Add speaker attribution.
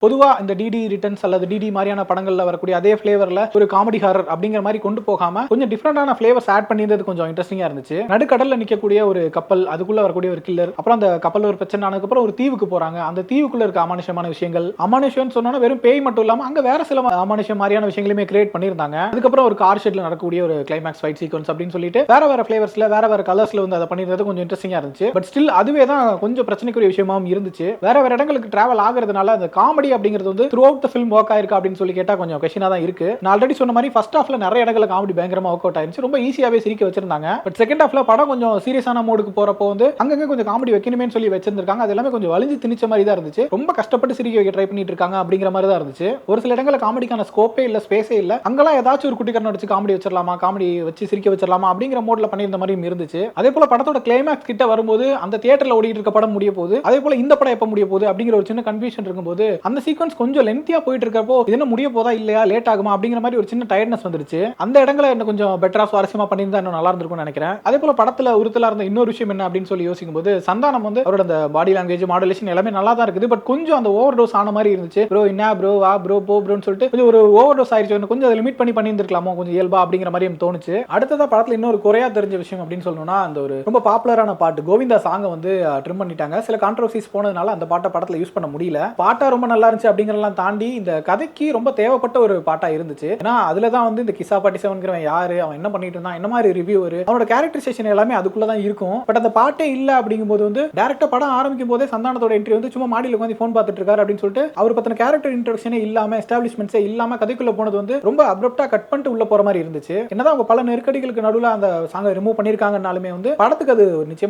Speaker 1: பொதுவா இந்த DD returns அல்லது டிடி மாதிரியான படங்கள்ல வரக்கூடிய அதே ஃபிளேவர்ல ஒரு காமெடி ஹாரர் அப்படிங்கிற மாதிரி கொண்டு போகாம கொஞ்சம் டிஃப்ரெண்டான ஃபிளேவர்ஸ் ஆட் பண்ணியிருந்தது கொஞ்சம் இன்ட்ரெஸ்டிங்கா இருந்துச்சு. நடுக்கடல்ல நிக்கக்கூடிய ஒரு கப்பல், அதுக்குள்ள வரக்கூடிய ஒரு கில்லர், அப்புறம் அந்த கப்பல் ஒரு பிரச்சனை ஆனதுக்கு அப்புறம் ஒரு தீவுக்கு போறாங்க. அந்த தீவுக்குள்ள இருக்க அமானுஷமான விஷயங்கள், அமானுஷம்னு சொன்னா வெறும் பேய் மட்டும் இல்லாம அங்க வேற சில அமானுஷம் மாதிரியான விஷயங்களுமே கிரியேட் பண்ணியிருந்தாங்க. அதுக்கப்புறம் ஒரு கார் ஷெட்ல நடக்கக்கூடிய ஒரு கிளைமேக்ஸ் ஃபைட் சீக்வன்ஸ் அப்படின்னு சொல்லிட்டு வேற வேற ஃபிளேவர்ஸ்ல வேற கலர்ஸ்ல வந்து அதை பண்ணியிருந்தது கொஞ்சம் இன்ட்ரெஸ்டிங்கா இருந்துச்சு. பட் ஸ்டில் அதுவே தான் கொஞ்சம் பிரச்சனைக்குரிய விஷயமாவும் இருந்துச்சு. வேற இடங்களுக்கு டிராவல் ஆகிறதுனால அந்த காமெடி அப்படிங்கிறது வந்து through out the film work ஆயிருக்கா அப்படின்னு சொல்லி கேட்டா கொஞ்சம் கொஸ்டினா தான் இருக்கு. நான் ஆல்ரெடி சொன்ன மாதிரி ஃபர்ஸ்ட் ஹாஃப்ல நிறைய இடங்கள்ல காமெடி பயங்கரமா வொர்க் அவுட் ஆயிருச்சு. ரொம்ப ஈஸியாவே சிரிக்க வச்சிருந்தாங்க. பட் செகண்ட் ஹாஃப்ல படம் கொஞ்சம் சீரியஸான மோடுக்கு போறப்போ வந்து அங்கங்க கொஞ்சம் காமெடி வைக்கணுமேன்னு சொல்லி வச்சிருக்காங்க. அது எல்லாமே கொஞ்சம் வலிஞ்சு திணிச்ச மாதிரி தான் இருந்துச்சு. ரொம்ப கஷ்டப்பட்டு சிரிக்க வைக்க ட்ரை பண்ணிட்டு இருக்காங்க அப்படிங்கிற மாதிரி தான் இருந்துச்சு. ஒரு சில இடங்கள்ல காமெடிக்கான ஸ்கோப்பே இல்ல, ஸ்பேஸே இல்ல. அங்கெல்லாம் ஏதாச்சும் ஒரு குட்டிக்கரணை வச்சு காமெடி வச்சிரலாமா, காமெடி வச்சு சிரிக்க வச்சிரலாமா அப்படிங்கிற மோட்ல பண்ணியிருந்த மாதிரியும் இருந்துச்சு. அதே போல படத்தோட கிளைமேக்ஸ் கிட்ட வரும்போது அந்த தியேட்டர்ல ஓடிட்டு இருக்க படம் முடிய போகுது, அதே போல இந்த படம் எப்ப முடிய போகுது அப்படிங்கிற ஒரு சின்ன கன்ஃபியூஷன் இருக்கும்போது அந்த சீக்வன்ஸ் கொஞ்சம் லென்த்தியா போயிட்டு இருக்கப்போ இது என்ன முடிய போதா இல்லையா, லேட் ஆகுமா அப்படிங்கிற மாதிரி ஒரு சின்ன டயர்ட்னஸ் வந்துருச்சு. அந்த இடங்களை இன்னும் கொஞ்சம் பெட்டரா சுவாரஸ்யமா பண்ணியிருந்தா இன்னும் நல்லா இருந்திருக்கும்னு நினைக்கிறேன். அதே போல படத்துல உறுத்தலா இருந்த இன்னொரு விஷயம் என்ன அப்படின்னு சொல்லி யோசிக்கும்போது சந்தானம் வந்து அவரோட அந்த பாடி லாங்குவேஜ் மாடுலேஷன் எல்லாமே நல்லா தான் இருக்குது. பட் கொஞ்சம் அந்த ஓவர் டோஸ் ஆன மாதிரி இருந்துச்சு. ப்ரோ என்ன ப்ரோ வா ப்ரோ போ ப்ரோன்னு சொல்லிட்டு கொஞ்சம் ஒரு ஓவர் டோஸ் ஆயிடுச்சு. கொஞ்சம் அதை லிமிட் பண்ணி பண்ணியிருந்திருக்கலாமோ கொஞ்சம் இயல்பா அப்படிங்கிற மாதிரி எனக்கு தோணுச்சு. அடுத்ததா படத்துல இன்னொரு குறையா தெரிஞ்ச விஷயம் அப்படின்னு சொல்லணும்னா அந்த ஒரு ரொம்ப பாப்புலரான பாட்டு கோவிந்தா சாங் வந்து ட்ரிம் பண்ணிட்டாங்க. சில கான்ட்ரோவர்சிஸ் போனதுனால அந்த பாட்டை படத்துல யூஸ் பண்ண முடியல. பாட்டா ரொம்ப நல்லா இருந்துச்சு அப்படிங்கறதெல்லாம் தாண்டி இந்த கதைக்கு ரொம்ப தேவைப்பட்ட ஒரு பாட்டா இருந்துச்சு. ஏன்னா அதுல தான் வந்து இந்த கிசா 47ங்கிறவன் யாரு, அவன் என்ன பண்ணிட்டு இருந்தான், என்ன மாதிரி ரிவ்யூவர், அவனோட கேரக்டரைசேஷன் எல்லாமே அதுக்குள்ள தான் இருக்கும். பட் அந்த பாட்டே இல்ல அப்படிங்கும்போது வந்து டைரக்டா படம் ஆரம்பிக்கும் போதே சந்தானத்தோட என்ட்ரி வந்து சும்மா மாடியில உட்கார்ந்து ஃபோன் பார்த்துட்டு இருக்காரு அப்படின்னு சொல்லிட்டு அவர் பத்தின கேரக்டர் இன்ட்ரோடக்ஷனே இல்லாம எஸ்டாப்லிஷ்மெண்ட்ஸே இல்லாம கதைக்குள்ள போனது வந்து ரொம்ப அப்ரப்டா கட் பண்ணிட்டு உள்ள போற மாதிரி இருந்துச்சு. என்னதான் அவங்க பல நெருக்கடிகளுக்கு நடுவுல அந்த சாங்கை ரிமூவ் பண்ணிருக்காங்கனாலுமே வந்து படத்துக்கு அது நிச்சயமா